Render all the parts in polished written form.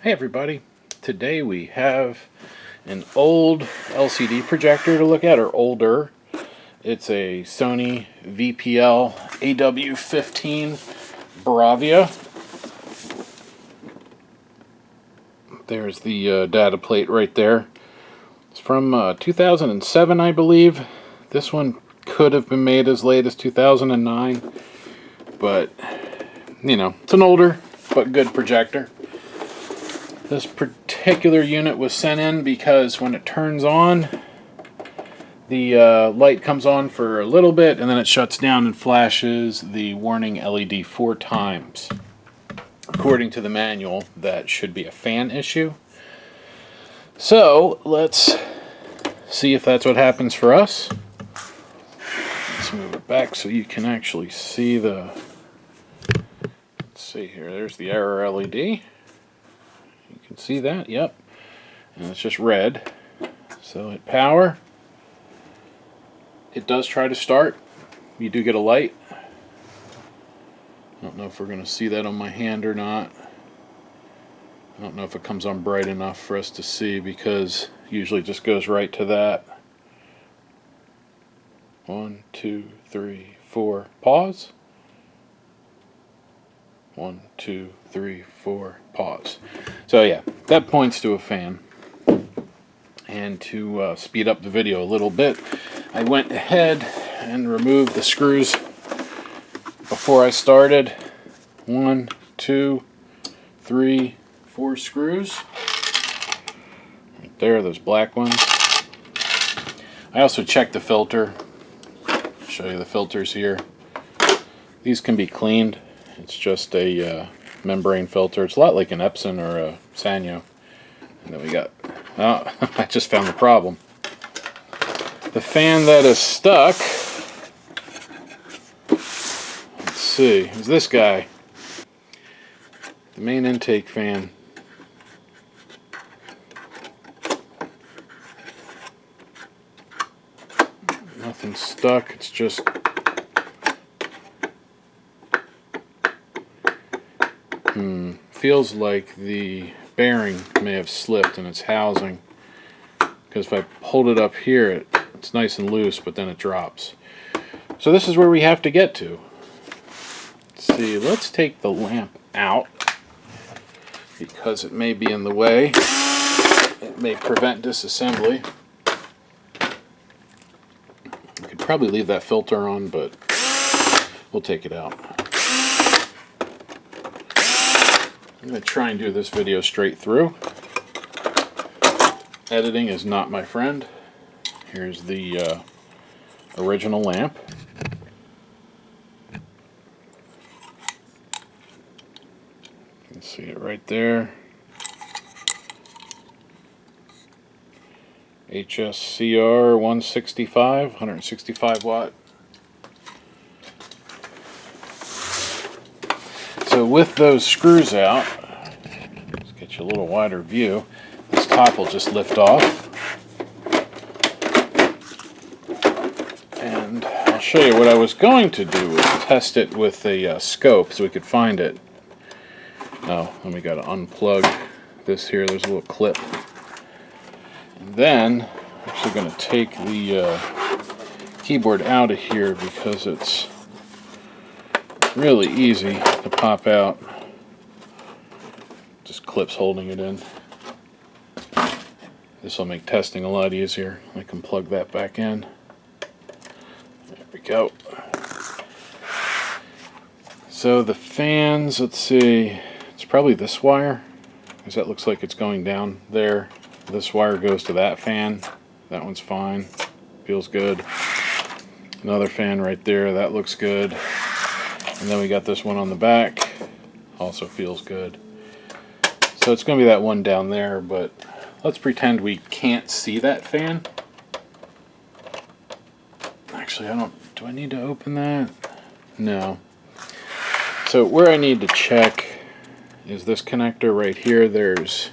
Hey everybody, today we have an old LCD projector to look at, or older. It's a Sony VPL-AW15 Bravia. There's the data plate right there. It's from 2007, I believe. This one could have been made as late as 2009, but you know, it's an older but good projector. This particular unit was sent in because when it turns on, the light comes on for a little bit and then it shuts down and flashes the warning LED 4 times. According to the manual, that should be a fan issue. So let's see if that's what happens for us. Let's move it back so you can actually see the... Let's see here, there's the error LED. You can see that, yep. And it's just red. So hit power. It does try to start. You do get a light. I don't know if we're going to see that on my hand or not. I don't know if it comes on bright enough for us to see, because usually it just goes right to that. 1, 2, 3, 4, pause. 1, 2, 3, 4, pause. So yeah, that points to a fan. And to speed up the video a little bit, I went ahead and removed the screws before I started. 1, 2, 3, 4 screws. Right there, those black ones. I also checked the filter. I'll show you the filters here. These can be cleaned. It's just a membrane filter. It's a lot like an Epson or a Sanyo. And then we got... Oh, I just found the problem. The fan that is stuck... Let's see. Is this guy. The main intake fan. Nothing's stuck. It's just... Feels like the bearing may have slipped in its housing, because if I hold it up here, it's nice and loose, but then it drops. So this is where we have to get to. Let's see, let's take the lamp out, because it may be in the way. It may prevent disassembly. I could probably leave that filter on, but we'll take it out. I'm going to try and do this video straight through. Editing is not my friend. Here's the original lamp. You can see it right there. HSCR 165, 165 watt. So with those screws out, let's get you a little wider view, this top will just lift off. And I'll show you what I was going to do was test it with a scope so we could find it. Oh, then we got to unplug this here, there's a little clip. And then I'm actually going to take the keyboard out of here, because it's really easy to pop out. Just clips holding it in. This will make testing a lot easier. I can plug that back in. There we go. So the fans, let's see, it's probably this wire, because that looks like it's going down there. This wire goes to that fan. That one's fine. Feels good. Another fan right there. That looks good. And then we got this one on the back, also feels good. So it's going to be that one down there, but let's pretend we can't see that fan. Actually, do I need to open that? No. So where I need to check is this connector right here. There's,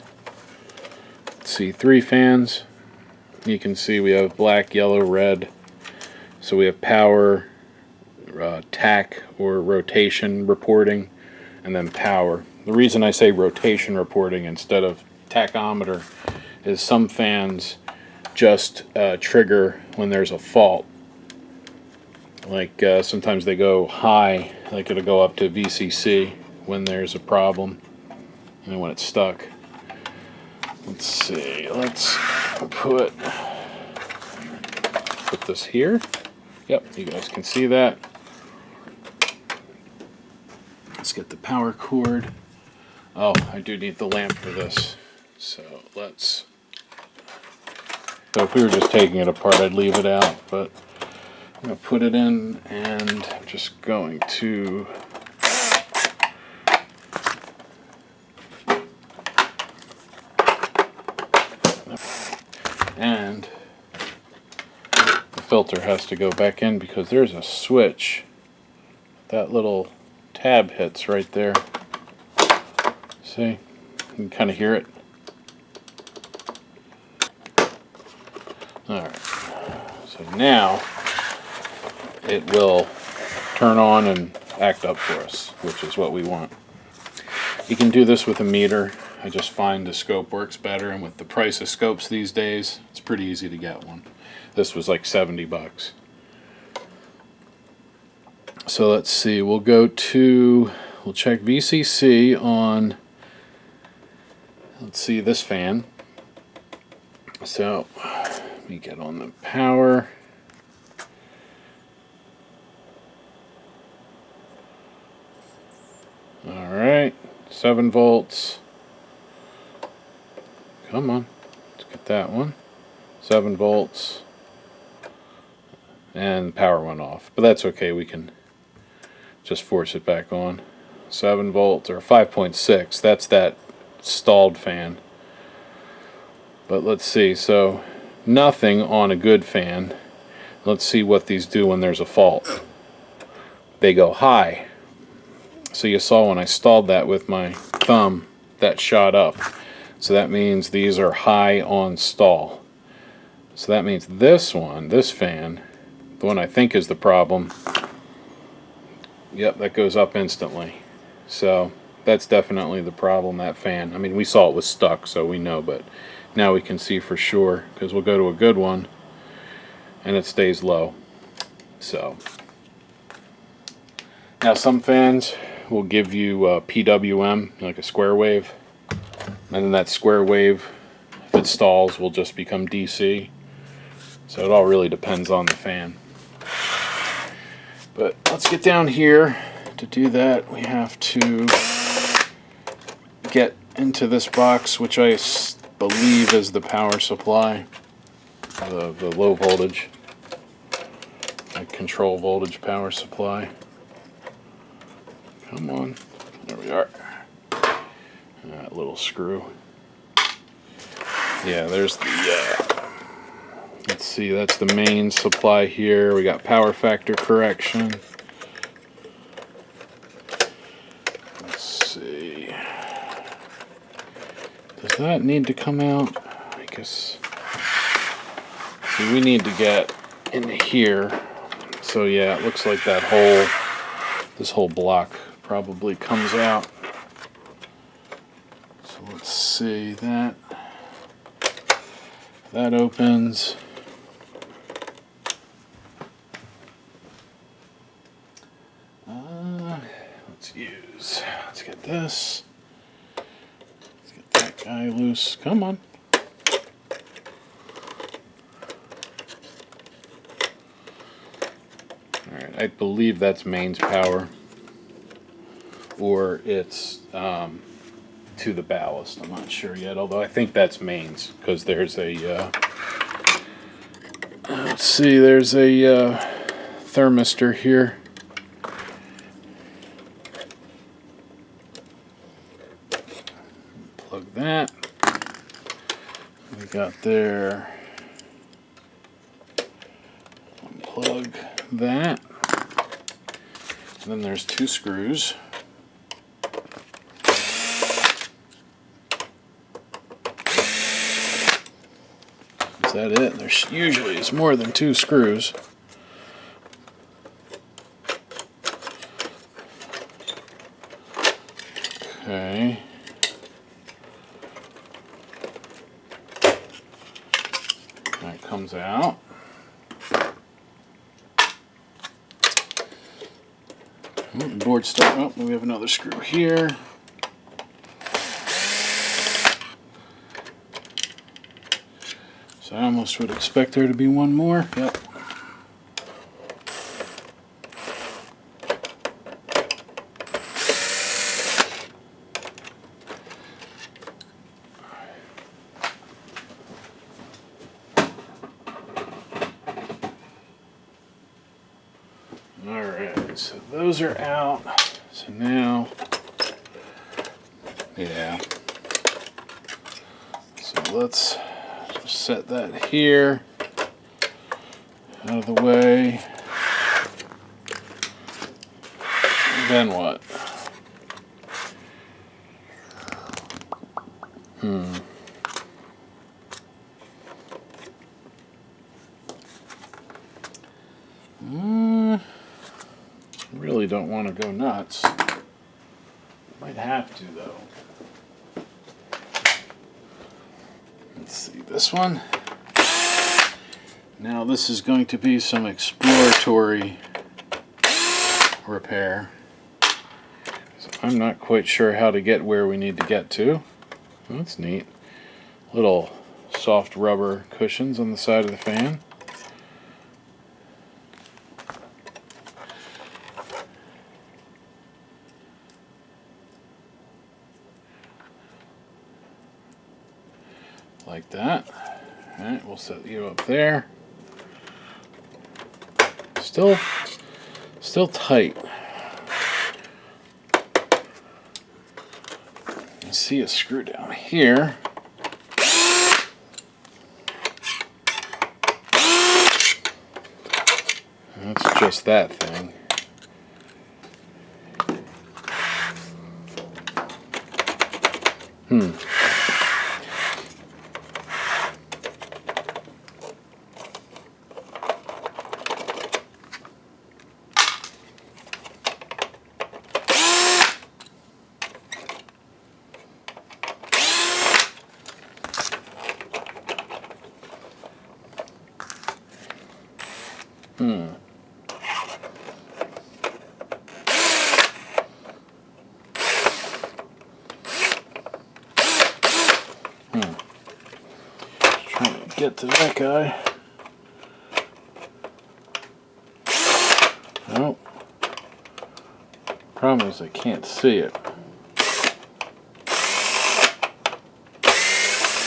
let's see, 3 fans. You can see we have black, yellow, red. So we have power, tack or rotation reporting, and then power. the reason I say rotation reporting instead of tachometer is some fans just trigger when there's a fault. Like sometimes they go high, like it'll go up to VCC when there's a problem and when it's stuck. Let's see, let's put this here. Yep, you guys can see that. Let's get the power cord. Oh, I do need the lamp for this. So if we were just taking it apart, I'd leave it out, but I'm going to put it in, and I'm just going to and the filter has to go back in because there's a switch. That little tab hits right there. See? You can kind of hear it. Alright. So now it will turn on and act up for us, which is what we want. You can do this with a meter. I just find the scope works better, and with the price of scopes these days, it's pretty easy to get one. This was like 70 bucks. So let's see, we'll check VCC on, let's see, this fan. So let me get on the power. Alright, 7 volts. Come on, let's get that one. 7 volts. And power went off, but that's okay, we can just force it back on. 7 volts, or 5.6, that's that stalled fan. But let's see, so nothing on a good fan. Let's see what these do when there's a fault. They go high. So you saw when I stalled that with my thumb, that shot up. So that means these are high on stall. So that means this one, this fan, the one I think is the problem, yep, that goes up instantly. So that's definitely the problem, that fan. I mean, we saw it was stuck, so we know, but now we can see for sure, because we'll go to a good one and it stays low. So now some fans will give you PWM, like a square wave, and then that square wave, if it stalls, will just become DC. So it all really depends on the fan. But let's get down here. To do that, we have to get into this box, which I believe is the power supply, the low voltage, like control voltage power supply. Come on, there we are. That little screw. Yeah, there's the, let's see, that's the main supply here. We got power factor correction. Let's see. Does that need to come out? I guess. See, we need to get in here. So yeah, it looks like that this whole block probably comes out. So let's see, that opens. Let's get this. Let's get that guy loose. Come on. Alright, I believe that's mains power. Or it's to the ballast. I'm not sure yet, although I think that's mains, because there's a let's see, there's a thermistor here. Plug that. We got there. Unplug that. And then there's 2 screws. Is that it? There's usually is more than 2 screws. Okay. comes out. Board start. Oh, we have another screw here. So I almost would expect there to be one more. Yep. Alright, so those are out. So now, yeah. So let's just set that here, out of the way. And then what? Really don't want to go nuts. Might have to though. Let's see this one. Now this is going to be some exploratory repair. So I'm not quite sure how to get where we need to get to. That's neat. Little soft rubber cushions on the side of the fan. Like that. Alright, we'll set you up there. Still tight. I see a screw down here. That's just that thing. Trying to get to that guy. Nope. Problem is I can't see it.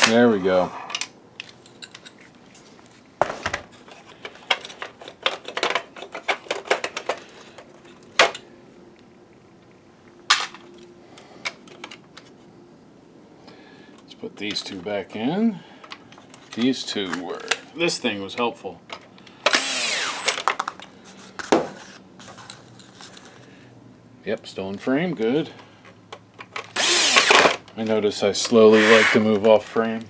There we go. Let's put these two back in. These two were... This thing was helpful. Yep, still in frame, good. I notice I slowly like to move off frame.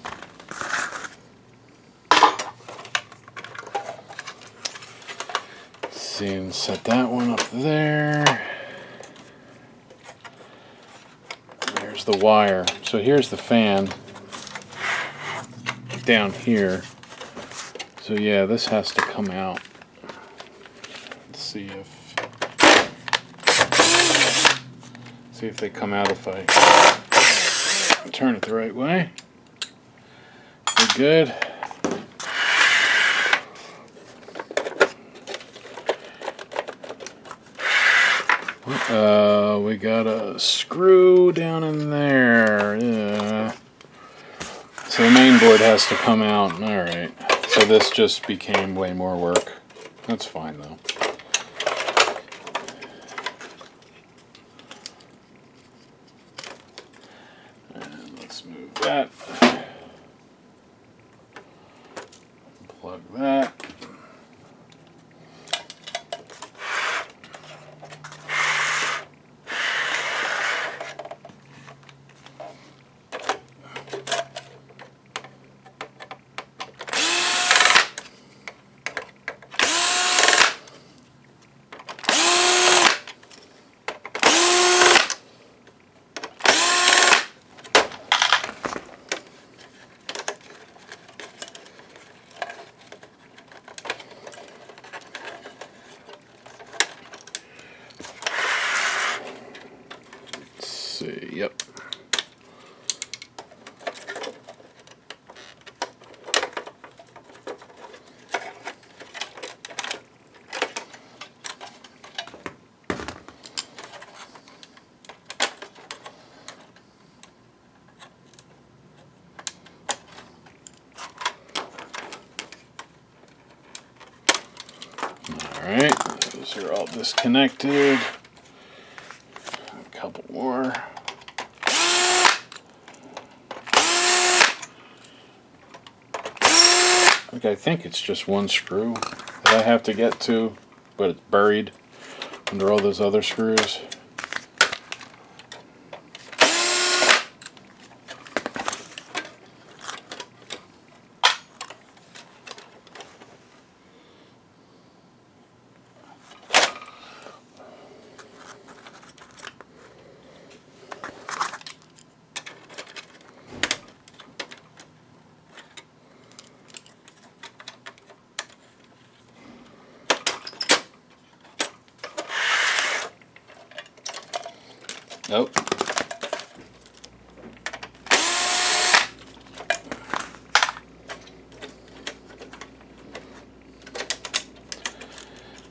Let's see, and set that one up there. There's the wire. So here's the fan down here. So yeah, this has to come out. Let's see if they come out if I turn it the right way. We're good. We got a screw down in there. Yeah. So the main board has to come out. Alright. So this just became way more work. That's fine though. And let's move that. Plug that. Yep. Alright, those are all disconnected. A couple more. I think it's just one screw that I have to get to, but it's buried under all those other screws. Nope.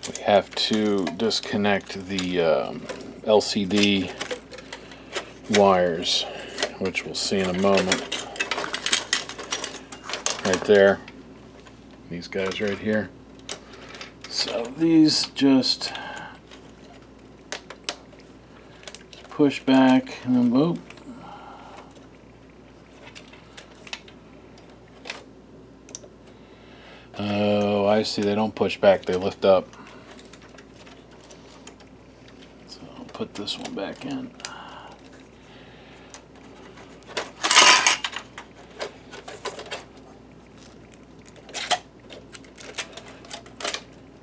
We have to disconnect the LCD wires, which we'll see in a moment. Right there. These guys right here. So these just push back and then move. Oh, I see. They don't push back, they lift up. So I'll put this one back in.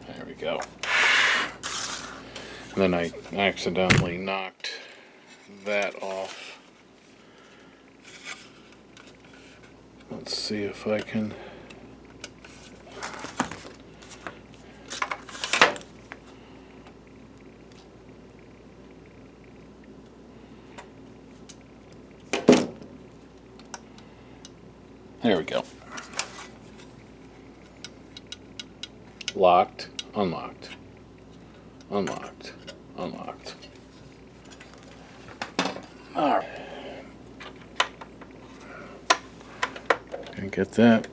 There we go. And then I accidentally knocked that off. Let's see if I can. There we go. Locked, unlocked, unlocked, unlocked. Alright. Gonna get that.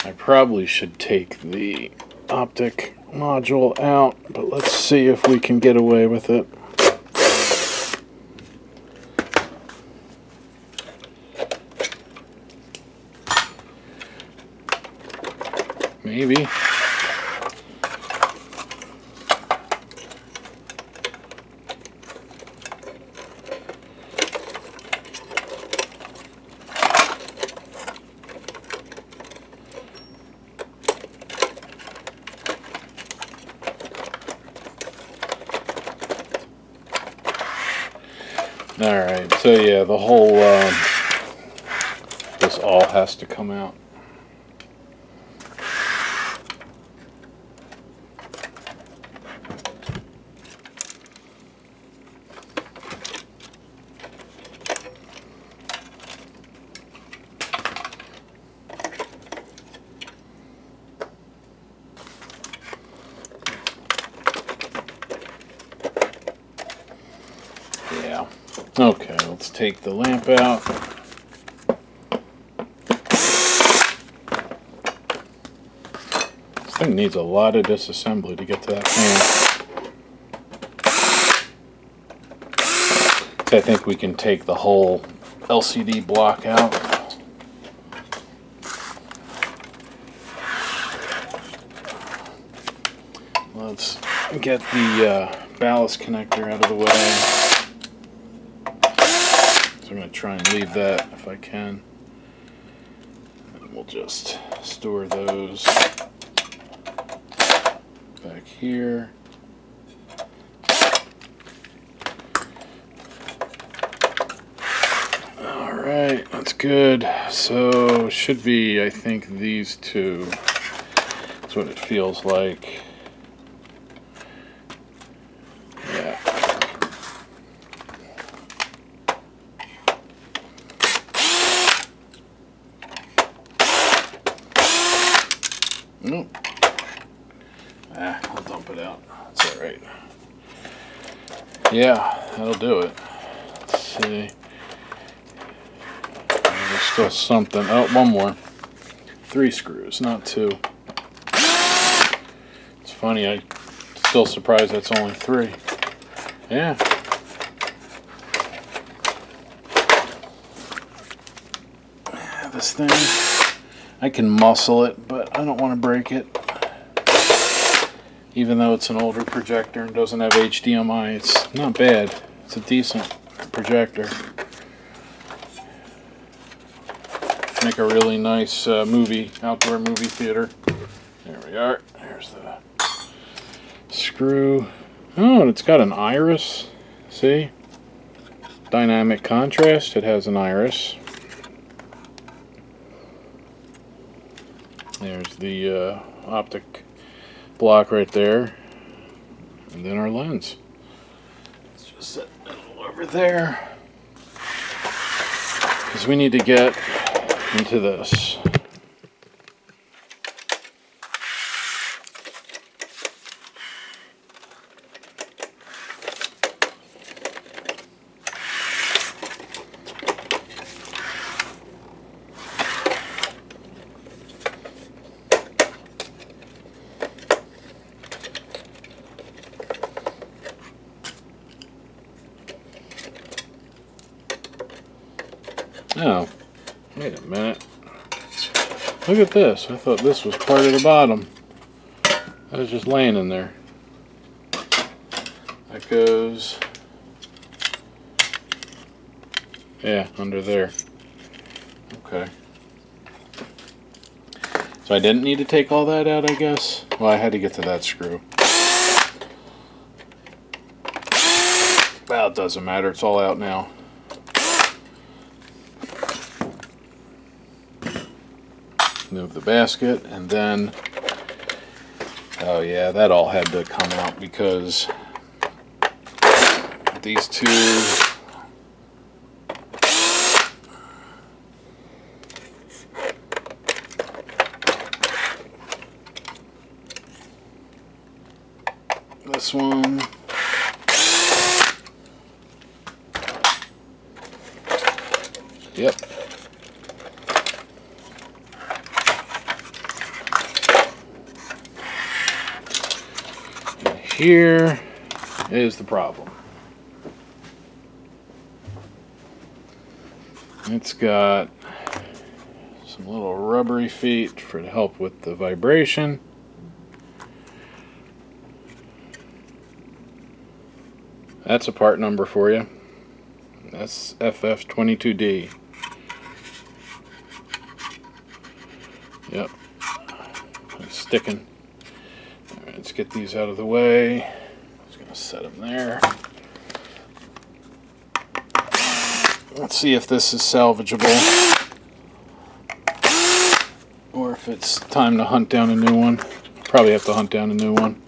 I probably should take the optic module out, but let's see if we can get away with it. Maybe. Alright, so yeah, the whole, this all has to come out. Yeah. Okay, let's take the lamp out. This thing needs a lot of disassembly to get to that fan. So I think we can take the whole LCD block out. Let's get the ballast connector out of the way. So I'm going to try and leave that if I can. And we'll just store those back here. Alright, let's good. So should be, I think, these two. That's what it feels like. Yeah. Nope. I'll dump it out. That's alright. Yeah, that'll do it. Let's see. There's still something. Oh, one more. 3 screws, not 2. It's funny, I'm still surprised that's only 3. Yeah. This thing, I can muscle it, but I don't want to break it. Even though it's an older projector and doesn't have HDMI, it's not bad. It's a decent projector. Make a really nice outdoor movie theater. There we are. There's the screw. Oh, and it's got an iris. See? Dynamic contrast. It has an iris. There's the optic block right there. And then our lens. Let's just set it over there. Because we need to get into this. Oh, wait a minute. Look at this. I thought this was part of the bottom. That was just laying in there. That goes, yeah, under there. Okay. So I didn't need to take all that out, I guess. Well, I had to get to that screw. Well, it doesn't matter. It's all out now. Move the basket, and then, oh yeah, that all had to come out because these two, this one, yep. Here is the problem. It's got some little rubbery feet to help with the vibration. That's a part number for you. That's FF22D. Yep. It's sticking. Let's get these out of the way. Just gonna set them there. Let's see if this is salvageable or if it's time to hunt down a new one. Probably have to hunt down a new one.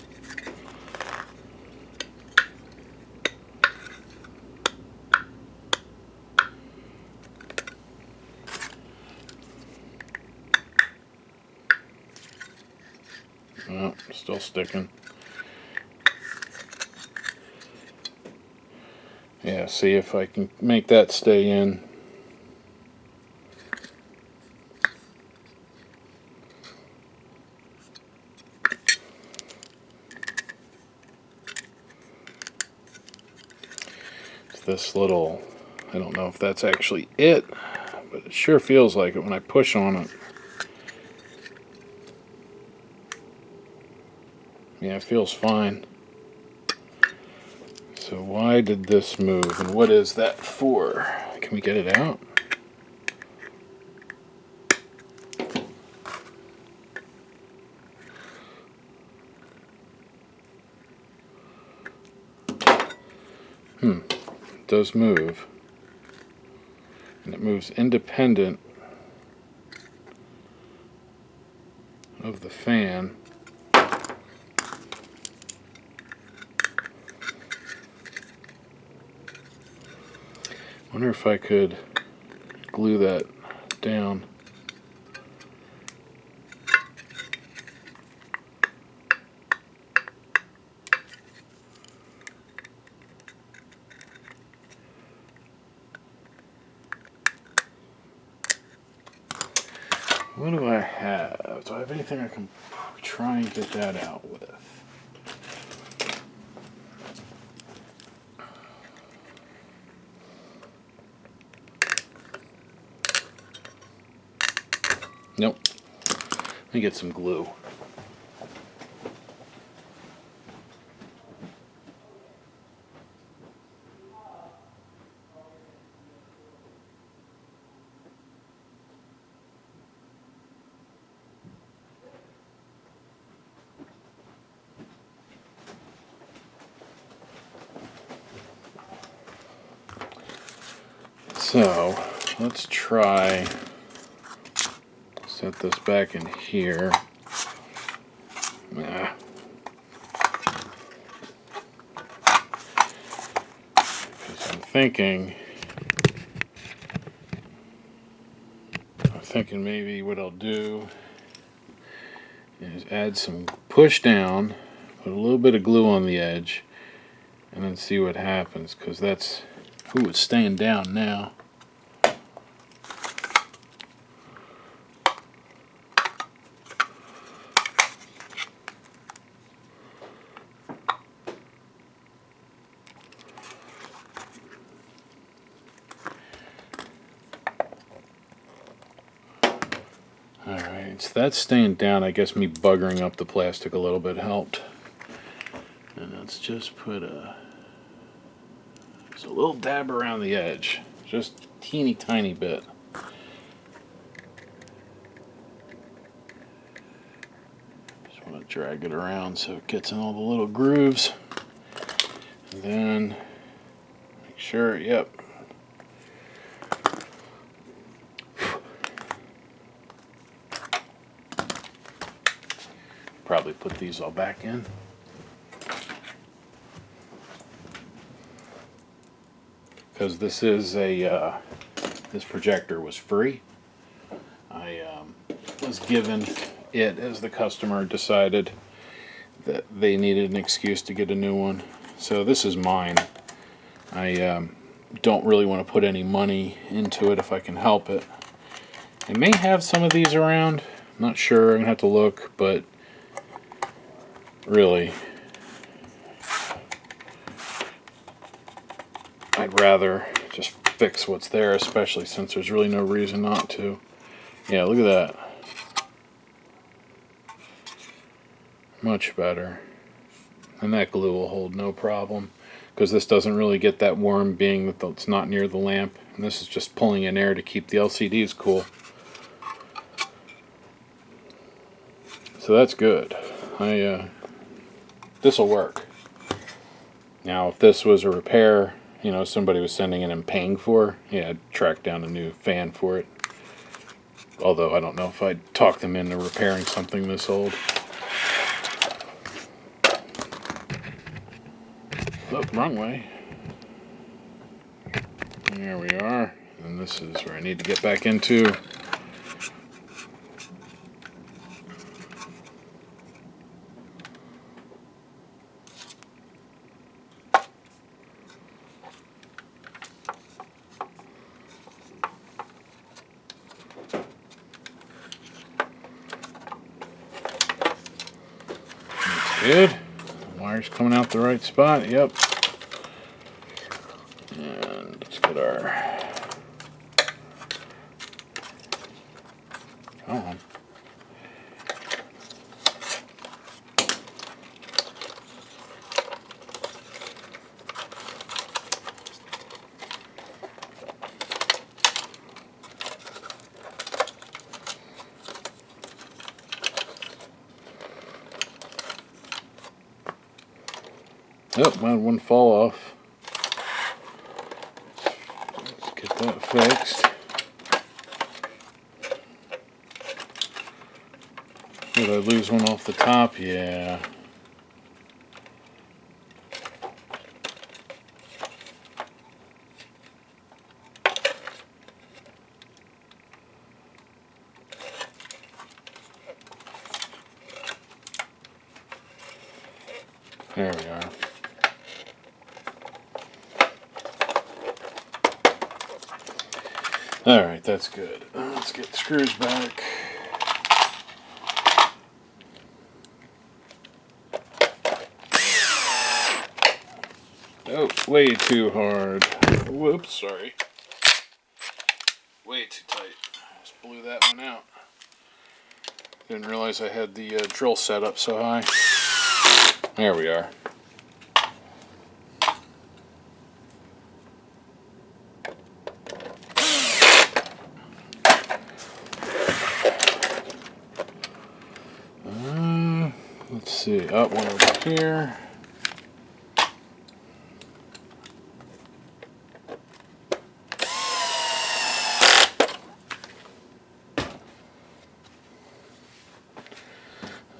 Oh, still sticking. Yeah, see if I can make that stay in. It's this little, I don't know if that's actually it, but it sure feels like it when I push on it. Yeah, it feels fine. So why did this move, and what is that for? Can we get it out? It does move. And that moves independent of the fan. Wonder if I could glue that down. What do I have? Do I have anything I can try and get that out with? Nope. Let me get some glue. So, let's try, set this back in here. Nah. Because I'm thinking maybe what I'll do is add some push down, put a little bit of glue on the edge, and then see what happens, because that's, ooh, it's staying down now. Alright, so that's staying down. I guess me buggering up the plastic a little bit helped. And let's just put just a little dab around the edge. Just a teeny tiny bit. Just want to drag it around so it gets in all the little grooves. And then make sure, yep. Probably put these all back in. Because this is a, this projector was free. I was given it as the customer decided that they needed an excuse to get a new one. So this is mine. I don't really want to put any money into it if I can help it. I may have some of these around. I'm not sure. I'm going to have to look, but really, I'd rather just fix what's there, especially since there's really no reason not to. Yeah, look at that. Much better. And that glue will hold no problem, because this doesn't really get that warm, being that it's not near the lamp. And this is just pulling in air to keep the LCDs cool. So that's good. This will work. Now, if this was a repair, you know, somebody was sending it and paying for, yeah, I'd track down a new fan for it. Although I don't know if I'd talk them into repairing something this old. Oh, wrong way. There we are. And this is where I need to get back into. Good. The wire's coming out the right spot. Yep. And let's get our... Come on. Oh, mine wouldn't fall off. Let's get that fixed. Did I lose one off the top? Yeah. There we are. Alright, that's good. Let's get the screws back. Oh, way too hard. Whoops, sorry. Way too tight. Just blew that one out. Didn't realize I had the drill set up so high. There we are. Let's see. Up one over here.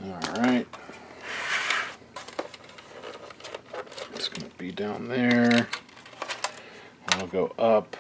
Alright. It's going to be down there. I'll go up.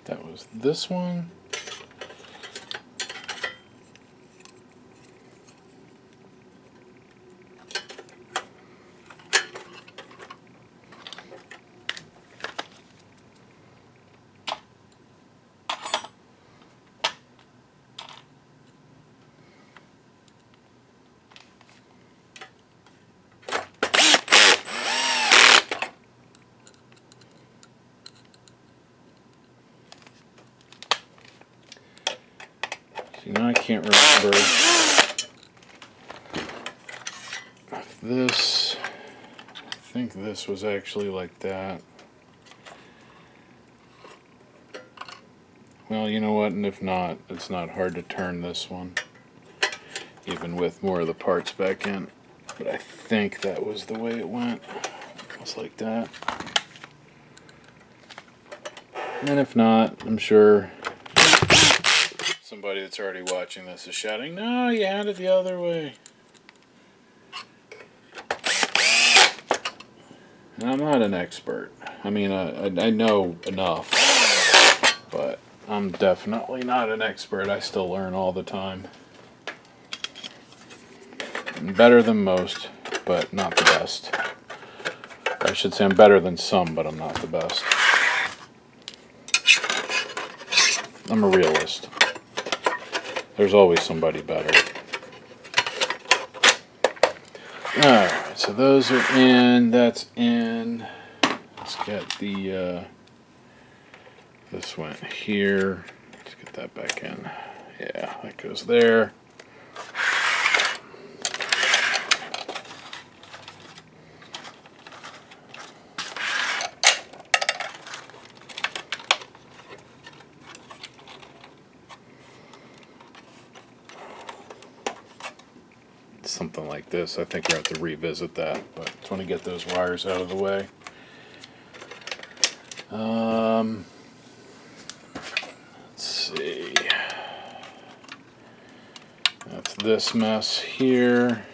That was this one. Now I can't remember if this, I think this was actually like that. Well, you know what, and if not, it's not hard to turn this one, even with more of the parts back in. But I think that was the way it went. It was like that. And if not, I'm sure somebody that's already watching this is shouting, "No, you had it the other way." And I'm not an expert. I mean, I know enough, but I'm definitely not an expert. I still learn all the time. I'm better than most, but not the best. I should say I'm better than some, but I'm not the best. I'm a realist. There's always somebody better. Alright, so those are in, that's in. Let's get the, this went here. Let's get that back in. Yeah, that goes there. Something like this. I think we're going to have to revisit that, but I just want to get those wires out of the way. Let's see. That's this mess here.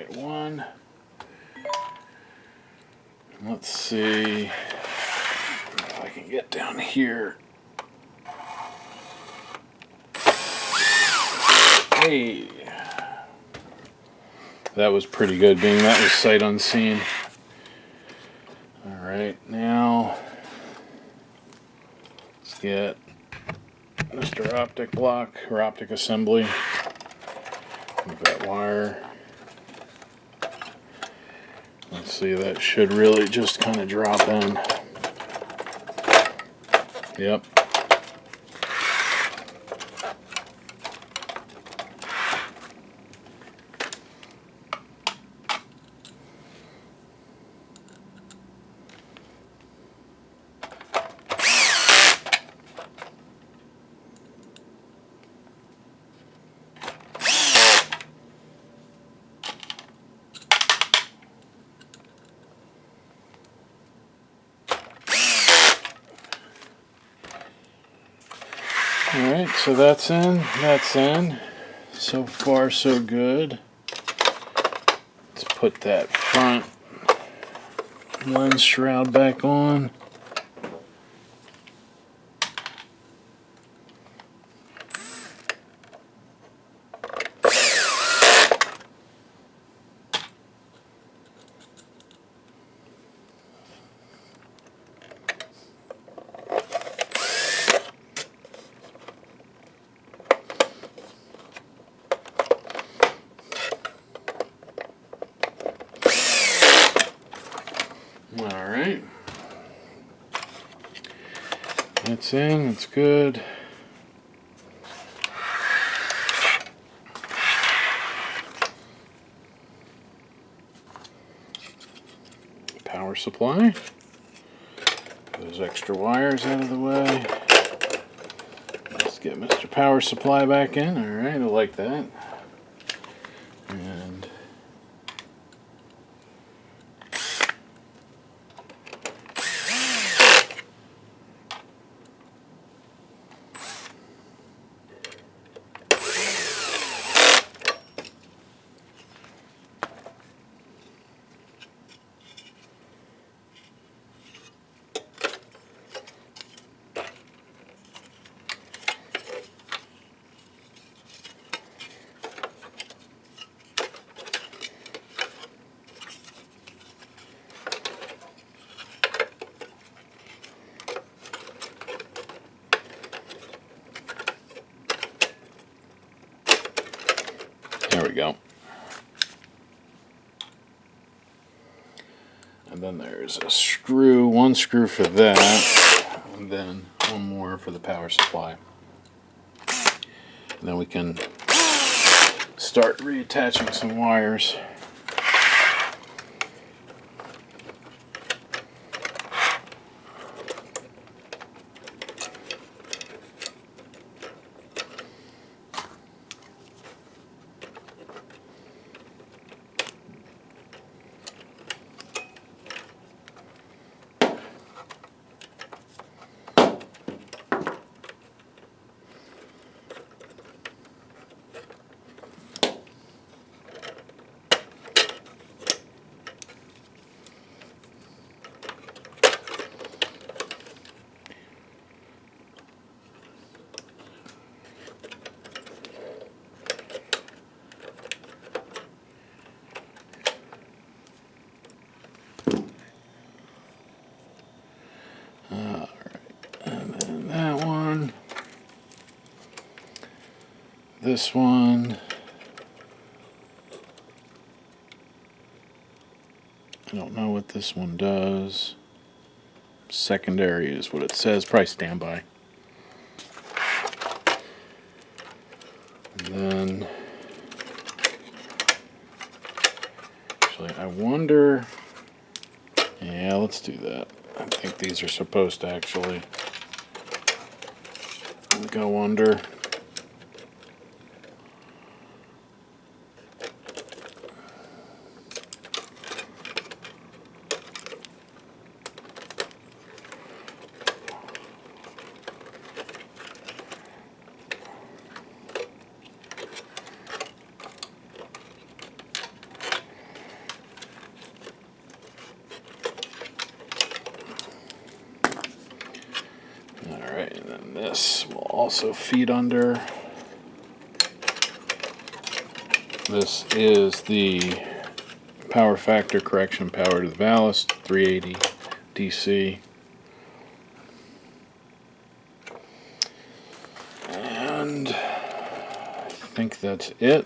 get one. Let's see if I can get down here. Hey, that was pretty good, being that was sight unseen. All right, now let's get Mr. Optic block or optic assembly. Move that wire. Let's see, that should really just kind of drop in. Yep. Alright, so that's in. So far, so good. Let's put that front lens shroud back on. Alright, it's in, it's good. Power supply. Those extra wires out of the way. Let's get Mr. Power Supply back in. Alright, I like that. And there we go. And then there's a screw, one screw for that, and then one more for the power supply. And then we can start reattaching some wires. This one, I don't know what this one does. Secondary is what it says, probably standby. And then, actually, I wonder, yeah, let's do that. I think these are supposed to actually go under. this will also feed under. This is the power factor correction power to the ballast, 380 DC. And I think that's it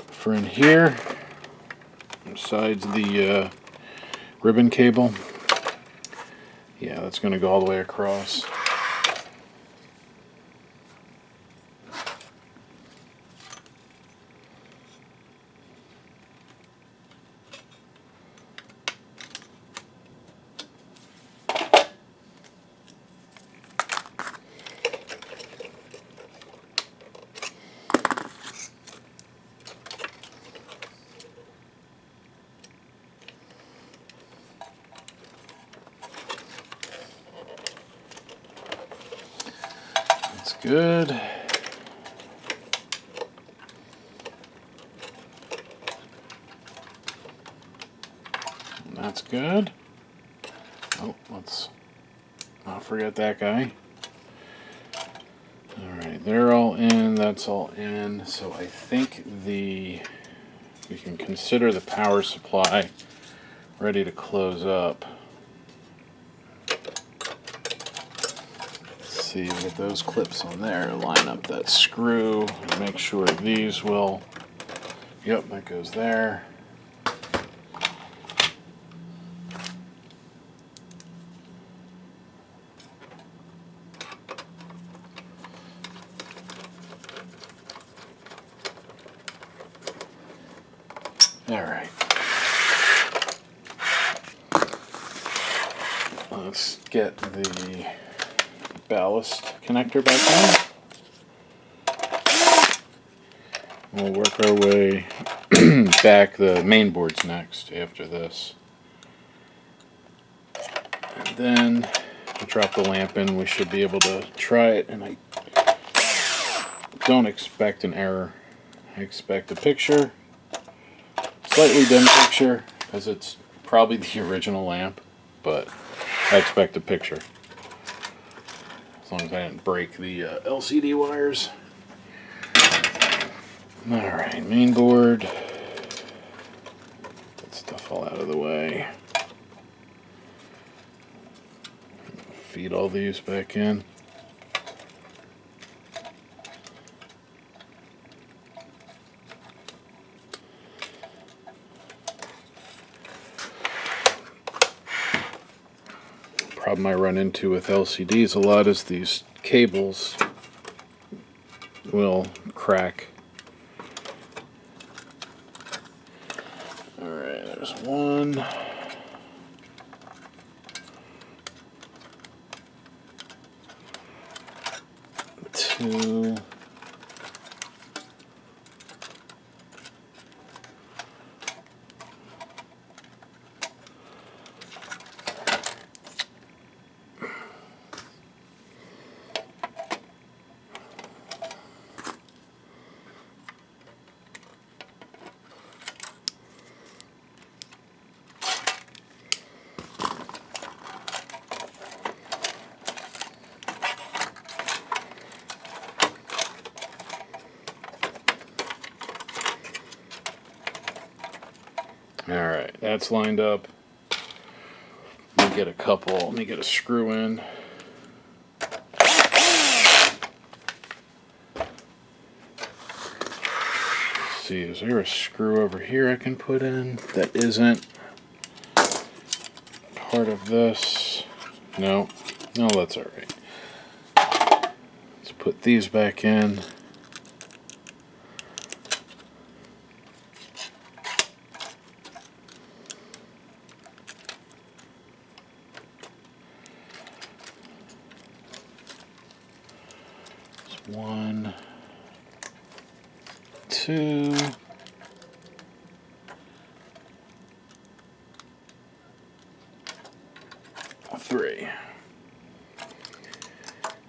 for in here, besides the ribbon cable. Yeah, that's going to go all the way across. Good. And that's good. Oh, let's not forget that guy. Alright, they're all in, that's all in. So I think we can consider the power supply ready to close up. See, with those clips on there, line up that screw and make sure these will, yep, that goes there. Alright. Let's get the ballast connector back on. We'll work our way back. The main board's next after this. And then we'll drop the lamp in. We should be able to try it, and I don't expect an error. I expect a picture, slightly dim picture, because it's probably the original lamp, but I expect a picture. As long as I didn't break the LCD wires. Alright, main board. That stuff all out of the way. Feed all these back in. Problem I run into with LCDs a lot is these cables will crack. Alright, there's one. Two. Alright, that's lined up. Let me get a couple, let me get a screw in. Let's see, is there a screw over here I can put in that isn't part of this? No, that's alright. Let's put these back in. One, two, three.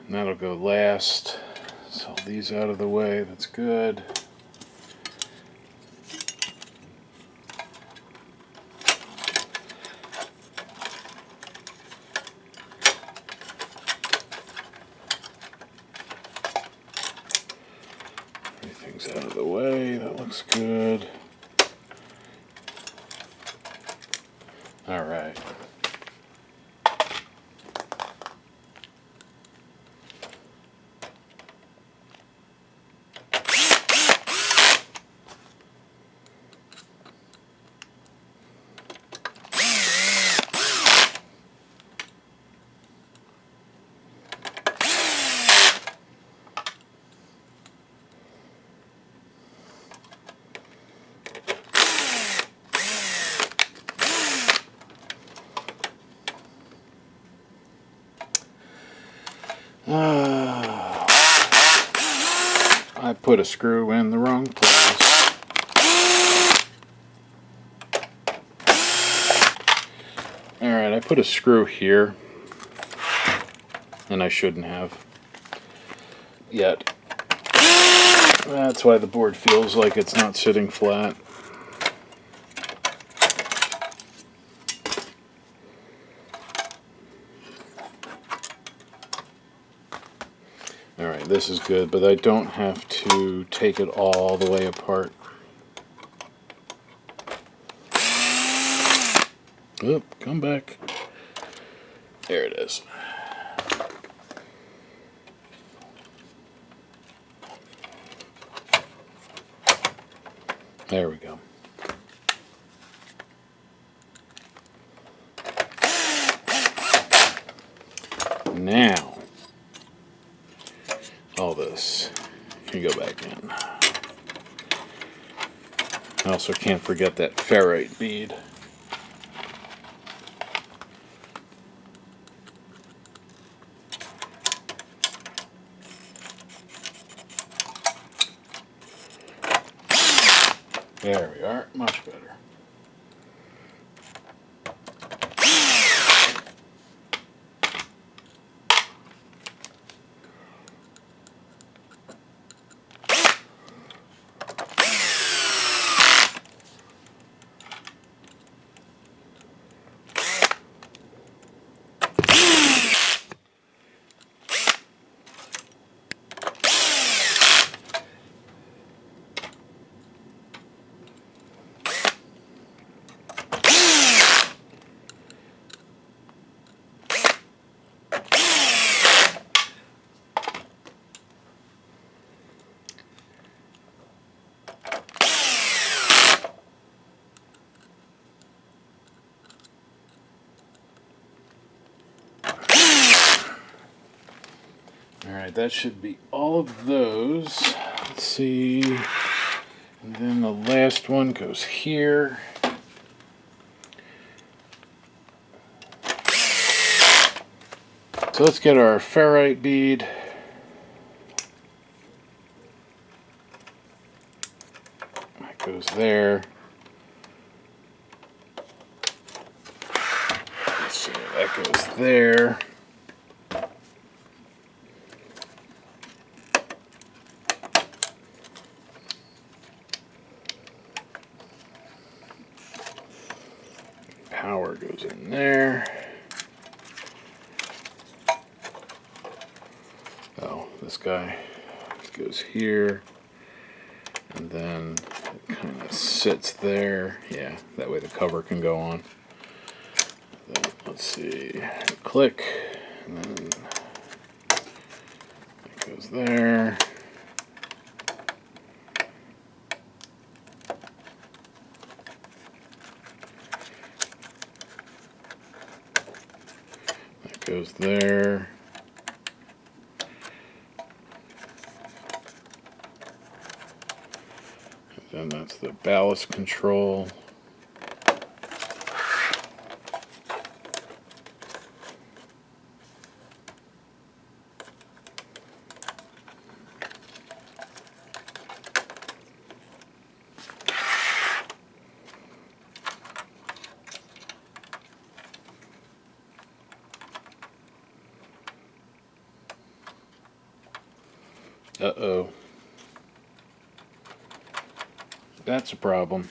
And that'll go last. So these out of the way, that's good. Everything's out of the way. That looks good. All right. I put a screw in the wrong place. Alright, I put a screw here, and I shouldn't have yet. That's why the board feels like it's not sitting flat. Alright, this is good, but I don't have to take it all the way apart. Oop, come back. There it is. There we go. Now, all this can go back in. I also can't forget that ferrite bead. There we are, much better. Alright, that should be all of those. Let's see. And then the last one goes here. So let's get our ferrite bead. That goes there. Let's see, that goes there. Power goes in there. Oh, this guy goes here, and then it kind of sits there. Yeah, that way the cover can go on. Then, let's see, click, and then it goes there. Goes there. And then that's the ballast control. Uh-oh. That's a problem.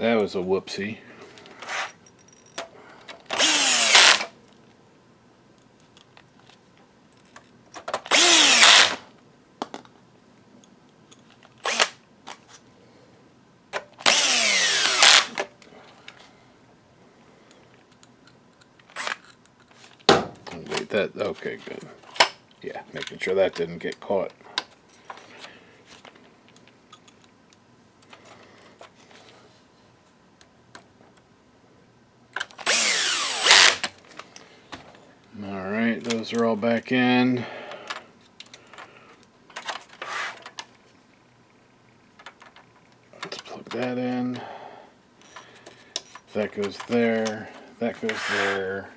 That was a whoopsie. Wait, that, okay, good. Yeah, making sure that didn't get caught. Alright, those are all back in. Let's plug that in. That goes there. That goes there.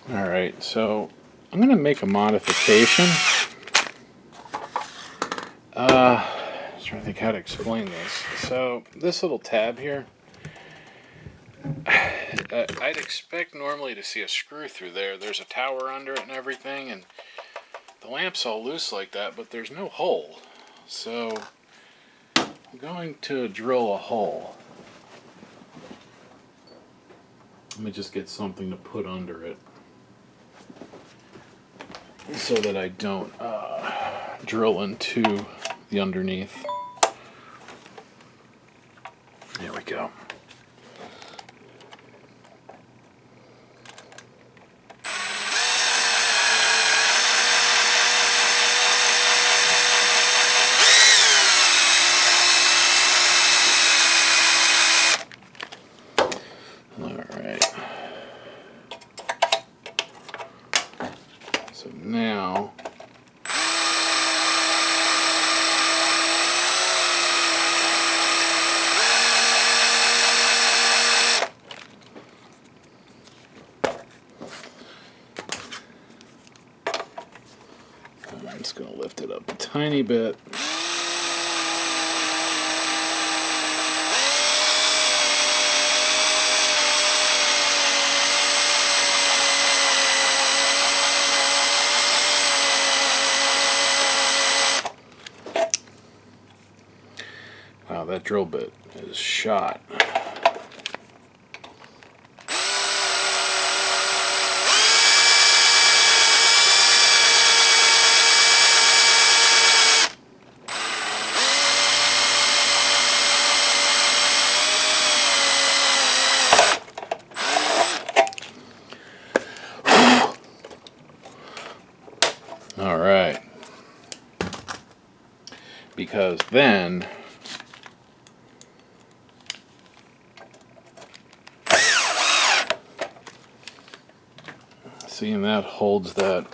Alright, so I'm going to make a modification. I'm trying to think how to explain this. So, this little tab here, I'd expect normally to see a screw through there. There's a tower under it and everything, and the lamp's all loose like that, but there's no hole. So, I'm going to drill a hole. Let me just get something to put under it, so that I don't drill into the underneath. There we go. Alright. So now I'm just going to lift it up a tiny bit. Wow, that drill bit is shot. All right. Because then seeing that holds that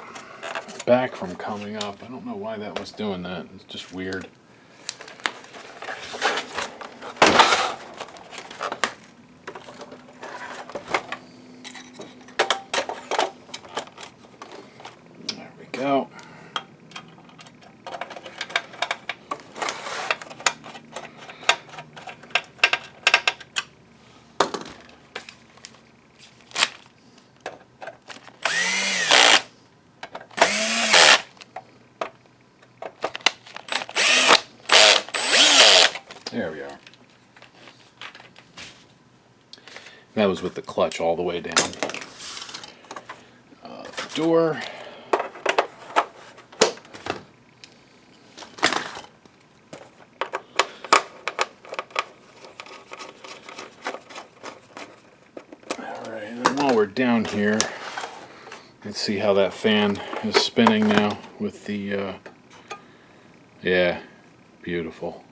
back from coming up. I don't know why that was doing that. It's just weird. There we go. There we are. That was with the clutch all the way down. Door. Alright, and while we're down here, let's see how that fan is spinning now with the, yeah, beautiful.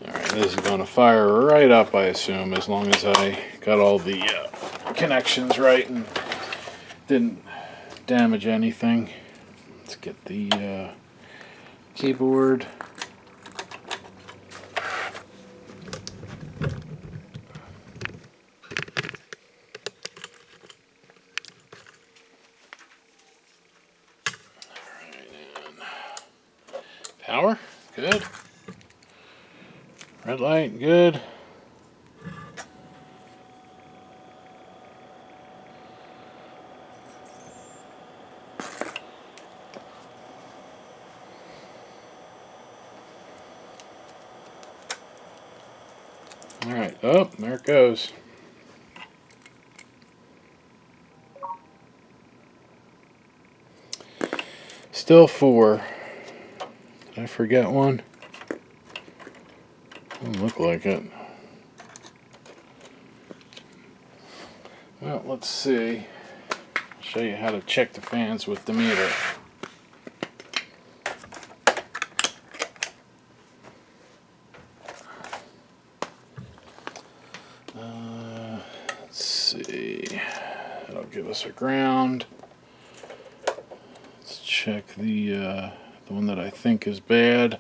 Alright, this is going to fire right up, I assume, as long as I got all the connections right and didn't damage anything. Let's get the keyboard. Alright, and power, good. Red light, good. Alright, oh, there it goes. Still 4. Did I forget one? Doesn't look like it. Well, let's see. I'll show you how to check the fans with the meter. Let's see. That'll give us a ground. Let's check the one that I think is bad.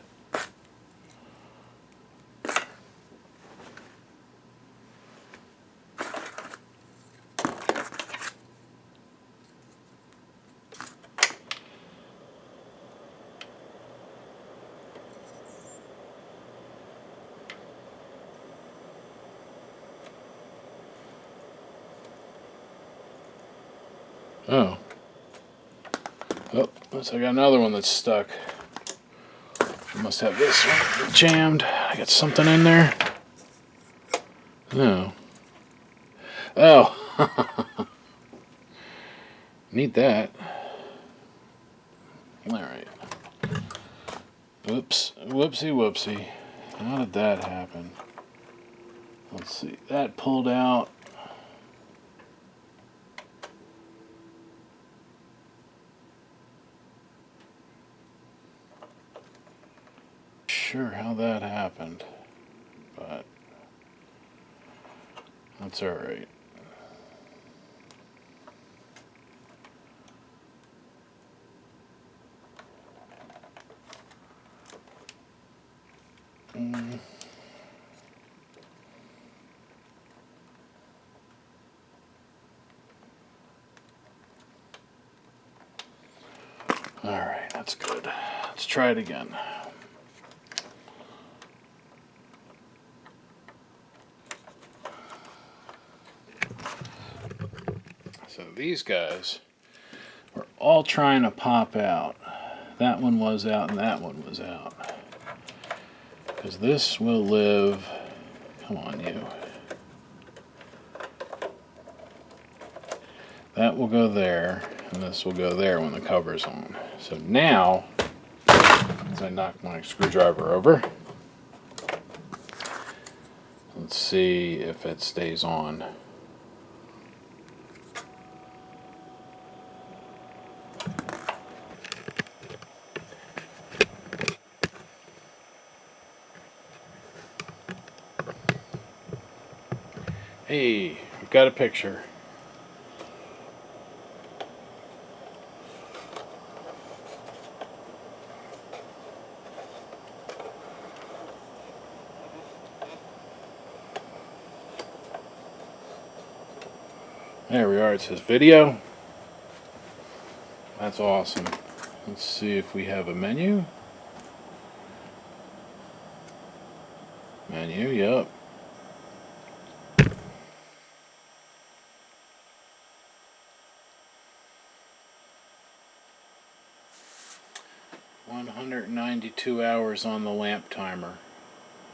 Oh. Oh, looks like I got another one that's stuck. I must have this one jammed. I got something in there. No. Oh. Need that. Alright. Whoops. Whoopsie whoopsie. How did that happen? Let's see. That pulled out. Sure how that happened, but that's all right. All right, that's good. Let's try it again. So these guys were all trying to pop out. That one was out and that one was out. Because this will live, come on you. That will go there and this will go there when the cover's on. So now, as I knock my screwdriver over, let's see if it stays on. Hey, we've got a picture. There we are, it says video. That's awesome. Let's see if we have a menu. Menu, yep. "192 hours on the lamp timer."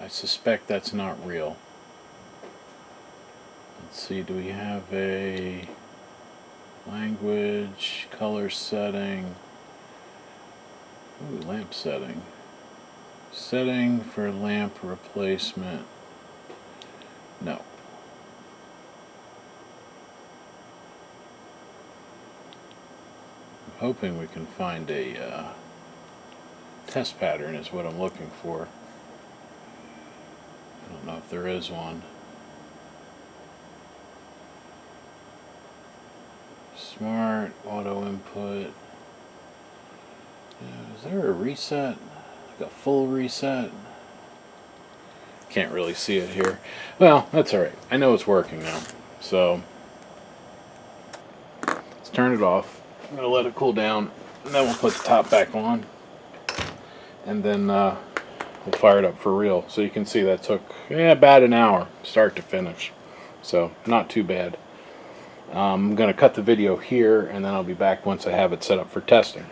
I suspect that's not real. Let's see, do we have a language, color setting? Ooh, lamp setting. Setting for lamp replacement. No. I'm hoping we can find a test pattern is what I'm looking for. I don't know if there is one. Smart auto input. Is there a reset? Like a full reset? Can't really see it here. Well, that's alright. I know it's working now. So let's turn it off. I'm going to let it cool down, and then we'll put the top back on, and then we'll fire it up for real. So you can see that took about an hour start to finish. So not too bad. I'm going to cut the video here, and then I'll be back once I have it set up for testing.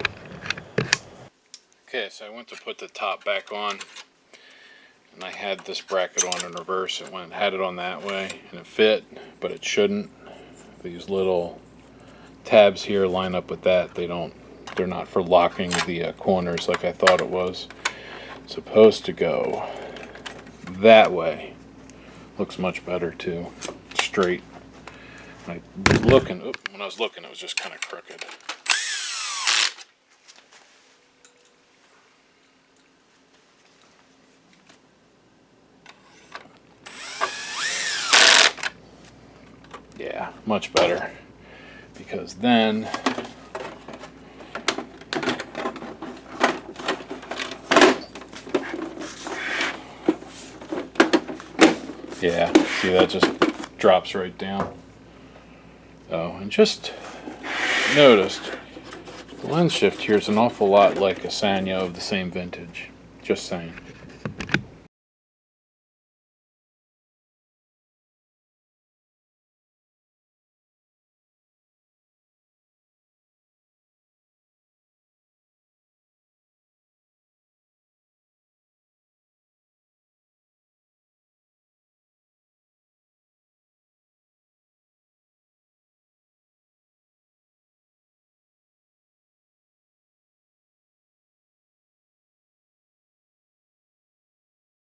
Okay, so I went to put the top back on, and I had this bracket on in reverse. It had it on that way, and it fit, but it shouldn't. These little tabs here line up with that. They're not for locking the corners like I thought it was. It's supposed to go that way. Looks much better too, straight. When I was looking, it was just kind of crooked. Yeah, much better. Because then yeah, see, that just drops right down. Oh, and just noticed the lens shift here is an awful lot like a Sanyo of the same vintage. Just saying.